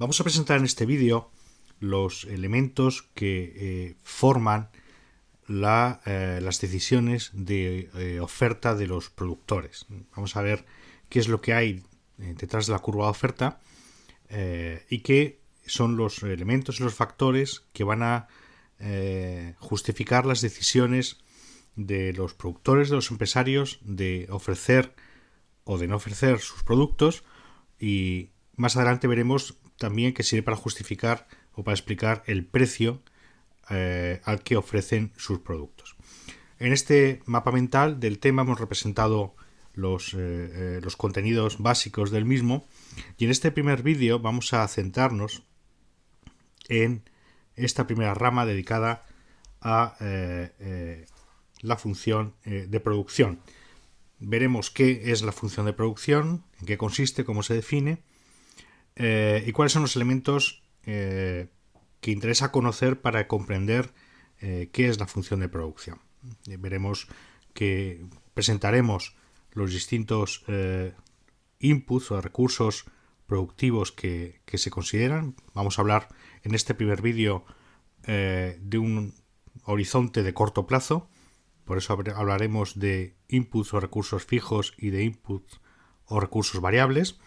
Vamos a presentar en este vídeo los elementos que forman las decisiones de oferta de los productores. Vamos a ver qué es lo que hay detrás de la curva de oferta y qué son los elementos y los factores que van a justificar las decisiones de los productores, de los empresarios, de ofrecer o de no ofrecer sus productos, y más adelante veremos también que sirve para justificar o para explicar el precio al que ofrecen sus productos. En este mapa mental del tema hemos representado los contenidos básicos del mismo, y en este primer vídeo vamos a centrarnos en esta primera rama dedicada a la función de producción. Veremos qué es la función de producción, en qué consiste, cómo se define y cuáles son los elementos que interesa conocer para comprender qué es la función de producción. Veremos que presentaremos los distintos inputs o recursos productivos que se consideran. Vamos a hablar en este primer vídeo de un horizonte de corto plazo. Por eso hablaremos de inputs o recursos fijos y de inputs o recursos variables.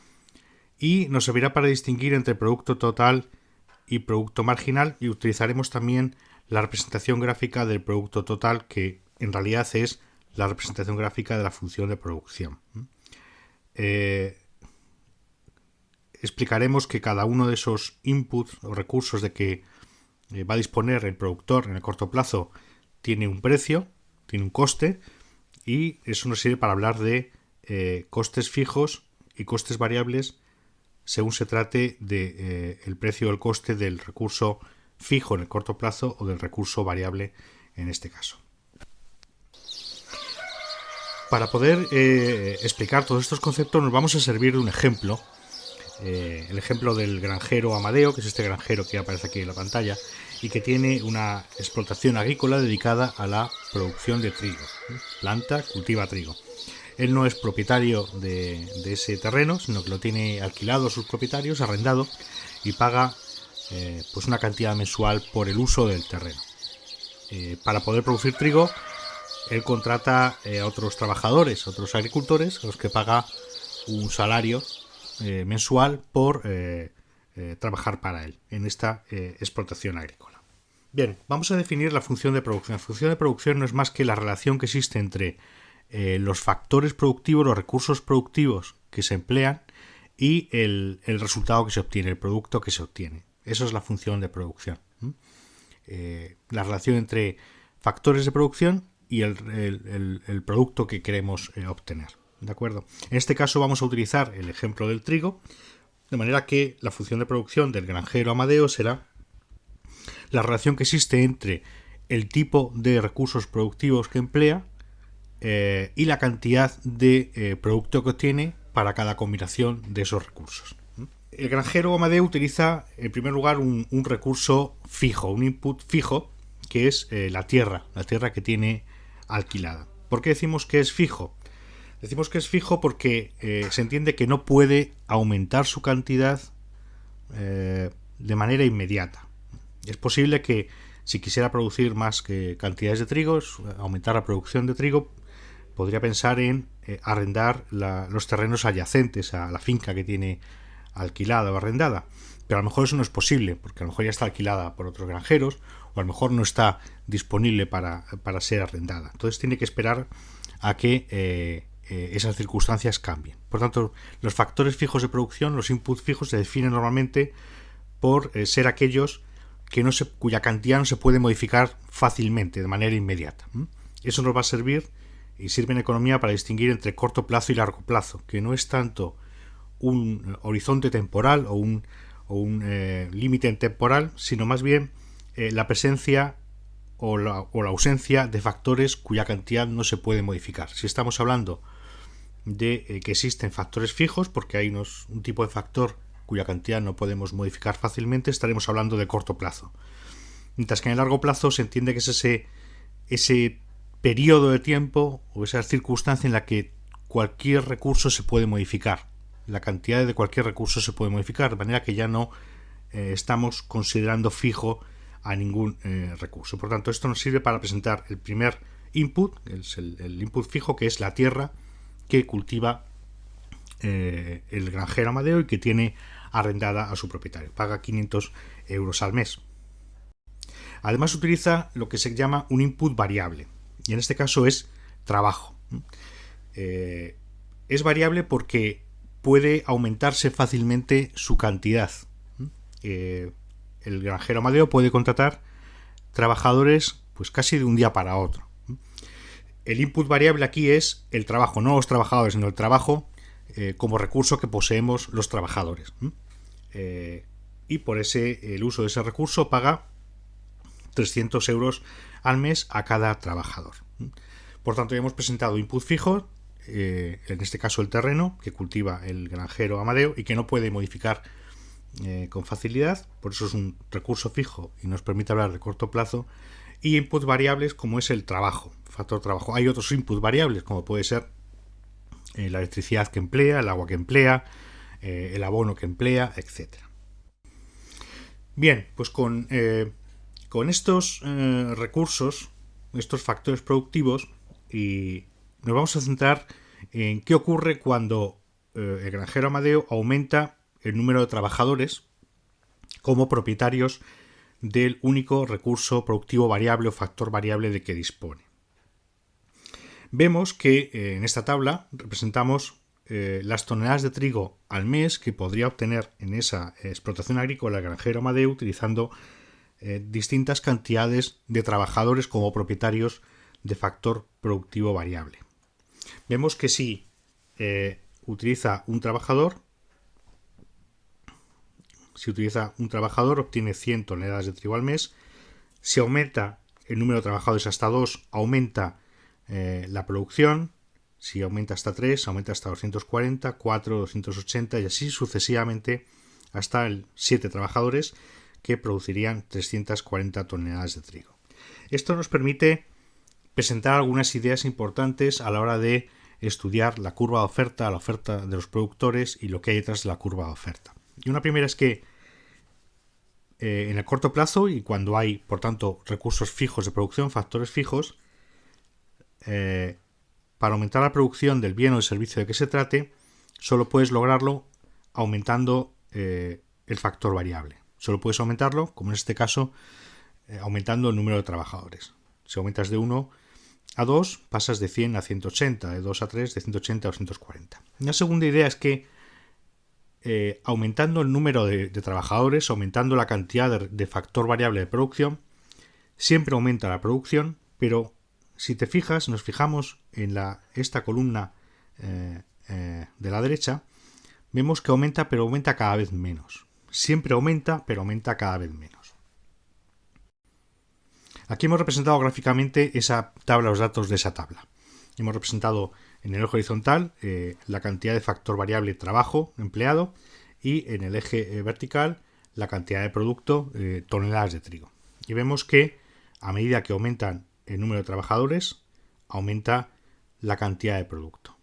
Y nos servirá para distinguir entre producto total y producto marginal, y utilizaremos también la representación gráfica del producto total, que en realidad es la representación gráfica de la función de producción. Explicaremos que cada uno de esos inputs o recursos de que va a disponer el productor en el corto plazo tiene un precio, tiene un coste, y eso nos sirve para hablar de costes fijos y costes variables según se trate de el precio o el coste del recurso fijo en el corto plazo o del recurso variable en este caso. Para poder explicar todos estos conceptos nos vamos a servir de un ejemplo, el ejemplo del granjero Amadeo, que es este granjero que aparece aquí en la pantalla y que tiene una explotación agrícola dedicada a la producción de trigo. Planta, cultiva trigo. Él no es propietario de ese terreno, sino que lo tiene alquilado a sus propietarios, arrendado, y paga pues una cantidad mensual por el uso del terreno. Para poder producir trigo, él contrata a otros trabajadores, otros agricultores, a los que paga un salario mensual por trabajar para él en esta explotación agrícola. Bien, vamos a definir la función de producción. La función de producción no es más que la relación que existe entre los factores productivos, los recursos productivos que se emplean y el resultado que se obtiene, el producto que se obtiene. Eso es la función de producción. La relación entre factores de producción y el producto que queremos obtener. ¿De acuerdo? En este caso vamos a utilizar el ejemplo del trigo, de manera que la función de producción del granjero Amadeo será la relación que existe entre el tipo de recursos productivos que emplea y la cantidad de producto que obtiene para cada combinación de esos recursos. El granjero Amadeo utiliza en primer lugar un recurso fijo, un input fijo, que es la tierra que tiene alquilada. ¿Por qué decimos que es fijo? Decimos que es fijo porque se entiende que no puede aumentar su cantidad de manera inmediata. Es posible que si quisiera producir más cantidades de trigo, aumentar la producción de trigo, podría pensar en arrendar los terrenos adyacentes a la finca que tiene alquilada o arrendada. Pero a lo mejor eso no es posible, porque a lo mejor ya está alquilada por otros granjeros, o a lo mejor no está disponible para ser arrendada. Entonces tiene que esperar a que esas circunstancias cambien. Por tanto, los factores fijos de producción, los inputs fijos, se definen normalmente por ser aquellos cuya cantidad no se puede modificar fácilmente, de manera inmediata. Eso nos va a servir y sirve en economía para distinguir entre corto plazo y largo plazo, que no es tanto un horizonte temporal o un límite temporal, sino más bien la presencia o la ausencia de factores cuya cantidad no se puede modificar. Si estamos hablando de que existen factores fijos, porque hay un tipo de factor cuya cantidad no podemos modificar fácilmente, estaremos hablando de corto plazo. Mientras que en el largo plazo se entiende que es ese periodo de tiempo o esa circunstancia en la que cualquier recurso se puede modificar. La cantidad de cualquier recurso se puede modificar, de manera que ya no estamos considerando fijo a ningún recurso. Por tanto, esto nos sirve para presentar el primer input, es el input fijo, que es la tierra que cultiva el granjero Amadeo y que tiene arrendada a su propietario. Paga 500 euros al mes. Además utiliza lo que se llama un input variable, y en este caso es trabajo. Es variable porque puede aumentarse fácilmente su cantidad. El granjero Amadeo puede contratar trabajadores pues casi de un día para otro. El input variable aquí es el trabajo, no los trabajadores, sino el trabajo como recurso que poseemos los trabajadores. Y por el uso de ese recurso paga 300 euros al mes a cada trabajador. Por tanto, ya hemos presentado input fijo, en este caso el terreno que cultiva el granjero Amadeo y que no puede modificar con facilidad, por eso es un recurso fijo y nos permite hablar de corto plazo, y inputs variables como es el trabajo, factor trabajo. Hay otros inputs variables como puede ser la electricidad que emplea, el agua que emplea, el abono que emplea, etc. Bien, pues con estos recursos, estos factores productivos, y nos vamos a centrar en qué ocurre cuando el granjero Amadeo aumenta el número de trabajadores como propietarios del único recurso productivo variable o factor variable de que dispone. Vemos que en esta tabla representamos las toneladas de trigo al mes que podría obtener en esa explotación agrícola el granjero Amadeo utilizando distintas cantidades de trabajadores como propietarios de factor productivo variable. Vemos que si utiliza un trabajador obtiene 100 toneladas de trigo al mes. Si aumenta el número de trabajadores hasta 2, aumenta la producción. Si aumenta hasta 3, aumenta hasta 240, 4, 280 y así sucesivamente hasta el 7 trabajadores, que producirían 340 toneladas de trigo. Esto nos permite presentar algunas ideas importantes a la hora de estudiar la curva de oferta, la oferta de los productores y lo que hay detrás de la curva de oferta. Y una primera es que en el corto plazo y cuando hay, por tanto, recursos fijos de producción, factores fijos, para aumentar la producción del bien o del servicio de que se trate, solo puedes lograrlo aumentando el factor variable. Solo puedes aumentarlo, como en este caso, aumentando el número de trabajadores. Si aumentas de 1 a 2, pasas de 100 a 180, de 2 a 3, de 180 a 240. Una segunda idea es que aumentando el número de trabajadores, aumentando la cantidad de factor variable de producción, siempre aumenta la producción, pero si te fijas, nos fijamos en esta columna de la derecha, vemos que aumenta, pero aumenta cada vez menos. Siempre aumenta, pero aumenta cada vez menos. Aquí hemos representado gráficamente esa tabla, los datos de esa tabla. Hemos representado en el eje horizontal la cantidad de factor variable trabajo empleado y en el eje vertical la cantidad de producto, toneladas de trigo. Y vemos que a medida que aumentan el número de trabajadores, aumenta la cantidad de producto.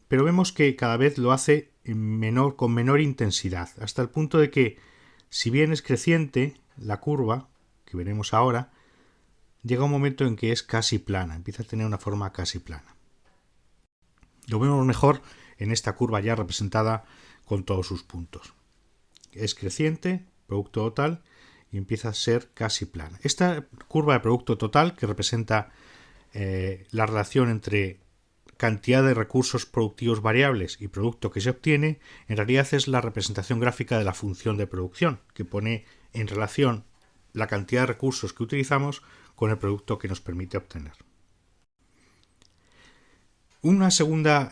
Pero vemos que cada vez lo hace con menor intensidad, hasta el punto de que, si bien es creciente la curva, que veremos ahora, llega un momento en que es casi plana, empieza a tener una forma casi plana. Lo vemos mejor en esta curva ya representada con todos sus puntos. Es creciente, producto total, y empieza a ser casi plana. Esta curva de producto total, que representa la relación entre cantidad de recursos productivos variables y producto que se obtiene, en realidad es la representación gráfica de la función de producción, que pone en relación la cantidad de recursos que utilizamos con el producto que nos permite obtener. Una segunda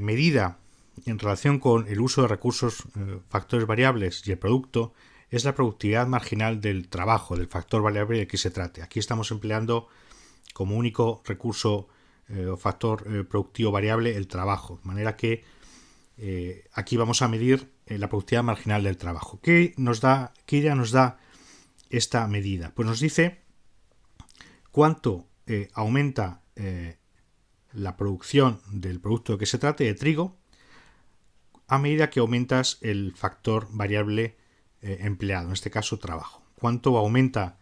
medida en relación con el uso de recursos, factores variables y el producto es la productividad marginal del trabajo, del factor variable del que se trate. Aquí estamos empleando como único recurso o factor productivo variable el trabajo, de manera que aquí vamos a medir la productividad marginal del trabajo. ¿Qué idea nos da esta medida? Pues nos dice cuánto aumenta la producción del producto de que se trate, de trigo, a medida que aumentas el factor variable empleado, en este caso trabajo. ¿Cuánto aumenta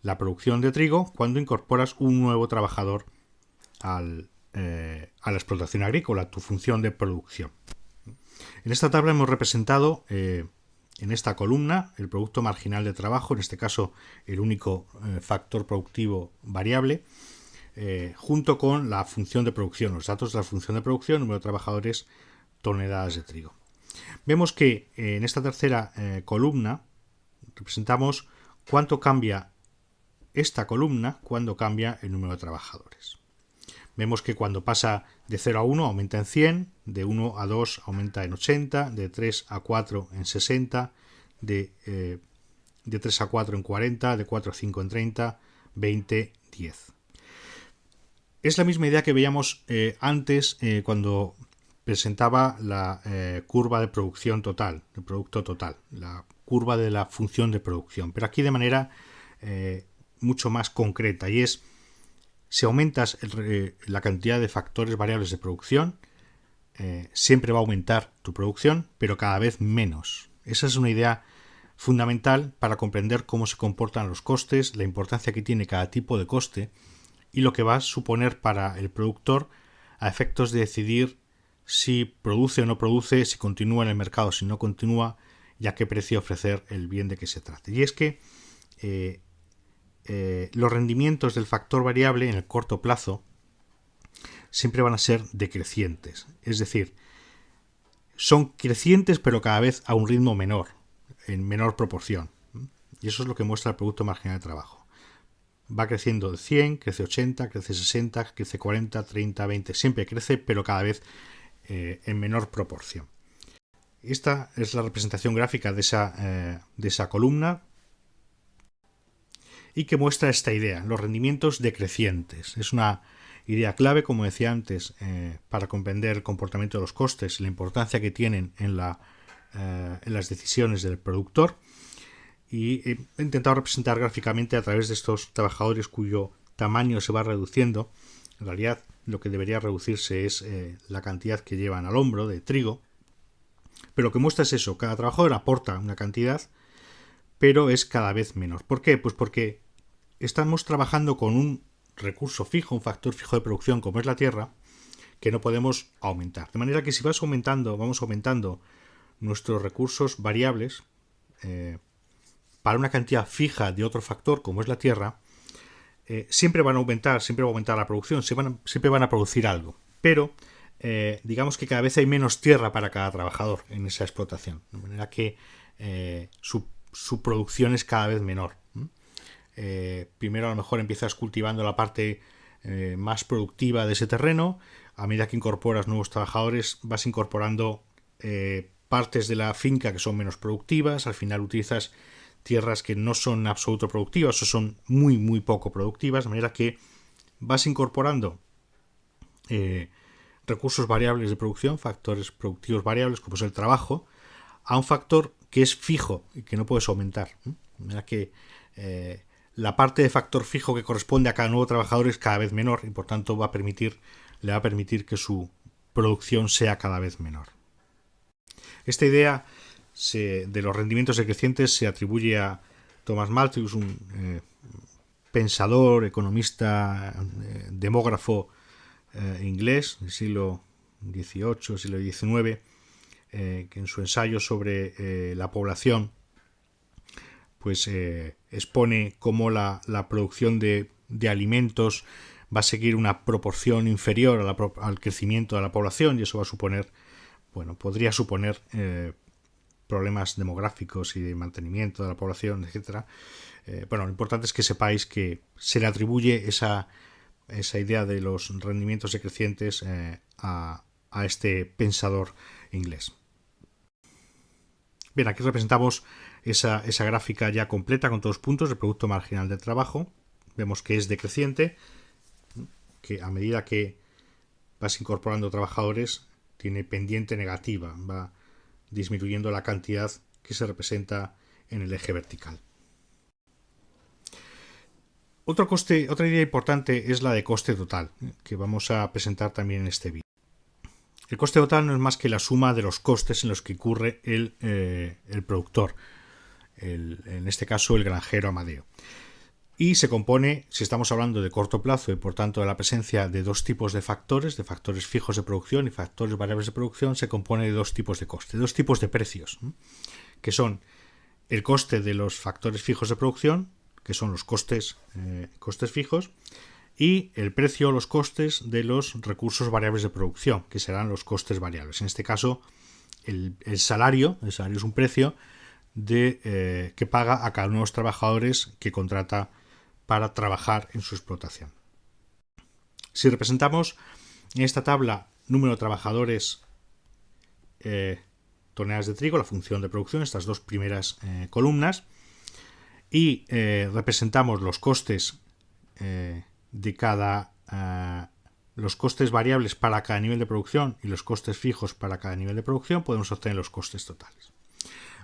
la producción de trigo cuando incorporas un nuevo trabajador a la explotación agrícola, a tu función de producción? En esta tabla hemos representado en esta columna el producto marginal de trabajo, en este caso el único factor productivo variable, junto con la función de producción, los datos de la función de producción, número de trabajadores, toneladas de trigo. Vemos que en esta tercera columna representamos cuánto cambia esta columna cuando cambia el número de trabajadores. Vemos que cuando pasa de 0 a 1 aumenta en 100, de 1 a 2 aumenta en 80, de 3 a 4 en 60, de 3 a 4 en 40, de 4 a 5 en 30, 20, 10. Es la misma idea que veíamos antes cuando presentaba la curva de producción total, de producto total, la curva de la función de producción, pero aquí de manera mucho más concreta, y es: si aumentas la cantidad de factores variables de producción, siempre va a aumentar tu producción, pero cada vez menos. Esa es una idea fundamental para comprender cómo se comportan los costes, la importancia que tiene cada tipo de coste y lo que va a suponer para el productor a efectos de decidir si produce o no produce, si continúa en el mercado, si no continúa, y a qué precio ofrecer el bien de que se trate. Y es que los rendimientos del factor variable en el corto plazo siempre van a ser decrecientes, es decir, son crecientes pero cada vez a un ritmo menor, en menor proporción, y eso es lo que muestra el producto marginal de trabajo. Va creciendo de 100, crece 80, crece 60, crece 40, 30, 20, siempre crece pero cada vez en menor proporción. Esta es la representación gráfica de esa columna, y que muestra esta idea, los rendimientos decrecientes. Es una idea clave, como decía antes, para comprender el comportamiento de los costes y la importancia que tienen en las decisiones del productor. Y he intentado representar gráficamente a través de estos trabajadores cuyo tamaño se va reduciendo. En realidad, lo que debería reducirse es la cantidad que llevan al hombro de trigo. Pero lo que muestra es eso, cada trabajador aporta una cantidad, pero es cada vez menor. ¿Por qué? Pues porque estamos trabajando con un recurso fijo, un factor fijo de producción como es la tierra, que no podemos aumentar. De manera que si vamos aumentando nuestros recursos variables para una cantidad fija de otro factor como es la tierra, siempre va a aumentar la producción, siempre van a producir algo. Pero digamos que cada vez hay menos tierra para cada trabajador en esa explotación. De manera que su producción es cada vez menor. Primero a lo mejor empiezas cultivando la parte más productiva de ese terreno. A medida que incorporas nuevos trabajadores vas incorporando partes de la finca que son menos productivas. Al final utilizas tierras que no son en absoluto productivas o son muy muy poco productivas, de manera que vas incorporando recursos variables de producción, factores productivos variables como es el trabajo, a un factor que es fijo y que no puedes aumentar. De manera que la parte de factor fijo que corresponde a cada nuevo trabajador es cada vez menor y por tanto le va a permitir que su producción sea cada vez menor. Esta idea de los rendimientos decrecientes se atribuye a Thomas Malthus, un pensador, economista, demógrafo inglés del siglo XVIII, siglo XIX, que en su ensayo sobre la población pues expone cómo la producción de alimentos va a seguir una proporción inferior al crecimiento de la población, y eso va a suponer, podría suponer problemas demográficos y de mantenimiento de la población, etcétera. Lo importante es que sepáis que se le atribuye esa idea de los rendimientos decrecientes a este pensador inglés. Bien, aquí representamos esa gráfica ya completa con todos los puntos del producto marginal del trabajo. Vemos que es decreciente, que a medida que vas incorporando trabajadores tiene pendiente negativa, va disminuyendo la cantidad que se representa en el eje vertical. Otra idea importante es la de coste total, que vamos a presentar también en este vídeo. El coste total no es más que la suma de los costes en los que incurre el productor, en este caso el granjero Amadeo. Y se compone, si estamos hablando de corto plazo y por tanto de la presencia de dos tipos de factores fijos de producción y factores variables de producción, se compone de dos tipos de coste, dos tipos de precios, que son el coste de los factores fijos de producción, que son los costes fijos, y el precio o los costes de los recursos variables de producción, que serán los costes variables. En este caso, el salario es un precio que paga a cada uno de los trabajadores que contrata para trabajar en su explotación. Si representamos en esta tabla número de trabajadores, toneladas de trigo, la función de producción, estas dos primeras columnas, y representamos los costes los costes variables para cada nivel de producción y los costes fijos para cada nivel de producción, podemos obtener los costes totales.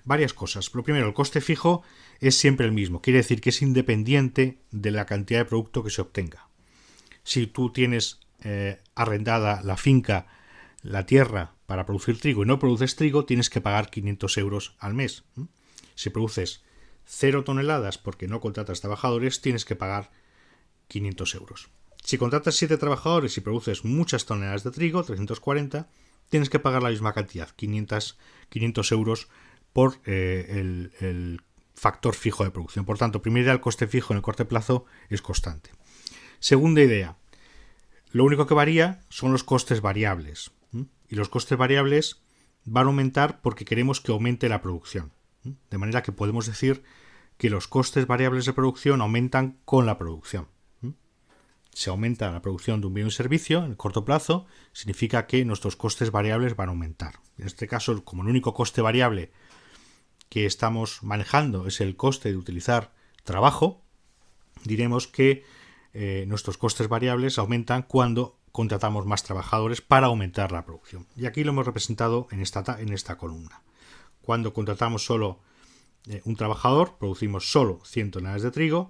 Varias cosas. Lo primero, el coste fijo es siempre el mismo. Quiere decir que es independiente de la cantidad de producto que se obtenga. Si tú tienes arrendada la finca, la tierra para producir trigo y no produces trigo, tienes que pagar 500 euros al mes. Si produces 0 toneladas porque no contratas trabajadores, tienes que pagar 500 euros. Si contratas 7 trabajadores y produces muchas toneladas de trigo, 340, tienes que pagar la misma cantidad, 500 euros por el factor fijo de producción. Por tanto, primera idea, el coste fijo en el corto plazo es constante. Segunda idea, lo único que varía son los costes variables. Y los costes variables van a aumentar porque queremos que aumente la producción. De manera que podemos decir que los costes variables de producción aumentan con la producción. Si aumenta la producción de un bien o servicio en el corto plazo, significa que nuestros costes variables van a aumentar. En este caso, como el único coste variable que estamos manejando es el coste de utilizar trabajo, diremos que nuestros costes variables aumentan cuando contratamos más trabajadores para aumentar la producción. Y aquí lo hemos representado en esta columna. Cuando contratamos solo un trabajador, producimos solo 100 toneladas de trigo,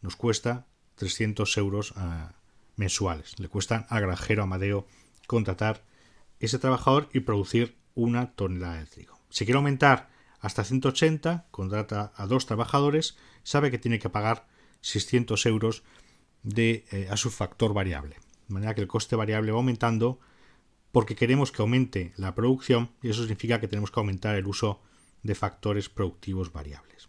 nos cuesta 300 euros mensuales. Le cuestan al granjero Amadeo contratar ese trabajador y producir 1 tonelada de trigo. Si quiere aumentar hasta 180, contrata a 2 trabajadores, sabe que tiene que pagar 600 euros a su factor variable. De manera que el coste variable va aumentando porque queremos que aumente la producción y eso significa que tenemos que aumentar el uso de factores productivos variables.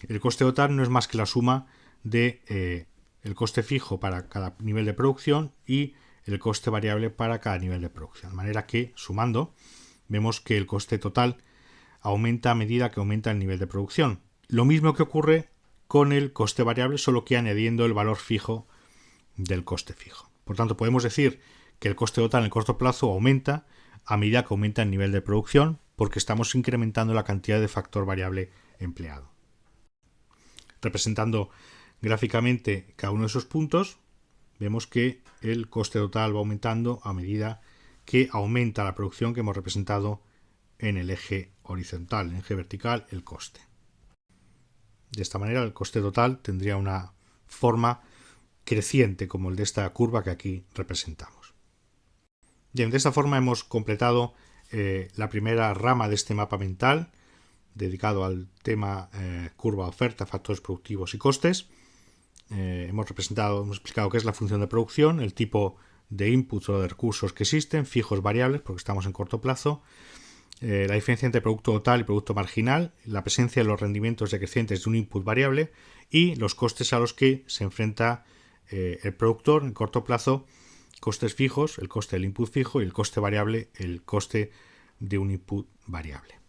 El coste total no es más que la suma de el coste fijo para cada nivel de producción y el coste variable para cada nivel de producción. De manera que, sumando, vemos que el coste total aumenta a medida que aumenta el nivel de producción. Lo mismo que ocurre con el coste variable, solo que añadiendo el valor fijo del coste fijo. Por tanto, podemos decir que el coste total en el corto plazo aumenta a medida que aumenta el nivel de producción porque estamos incrementando la cantidad de factor variable empleado. Representando gráficamente cada uno de esos puntos, vemos que el coste total va aumentando a medida que aumenta la producción que hemos representado en el eje horizontal, en el eje vertical, el coste. De esta manera, el coste total tendría una forma creciente como el de esta curva que aquí representamos. Bien, de esta forma hemos completado la primera rama de este mapa mental dedicado al tema curva oferta, factores productivos y costes. Hemos explicado qué es la función de producción, el tipo de inputs o de recursos que existen, fijos, variables, porque estamos en corto plazo, la diferencia entre producto total y producto marginal, la presencia de los rendimientos decrecientes de un input variable y los costes a los que se enfrenta el productor en corto plazo, costes fijos, el coste del input fijo y el coste variable, el coste de un input variable.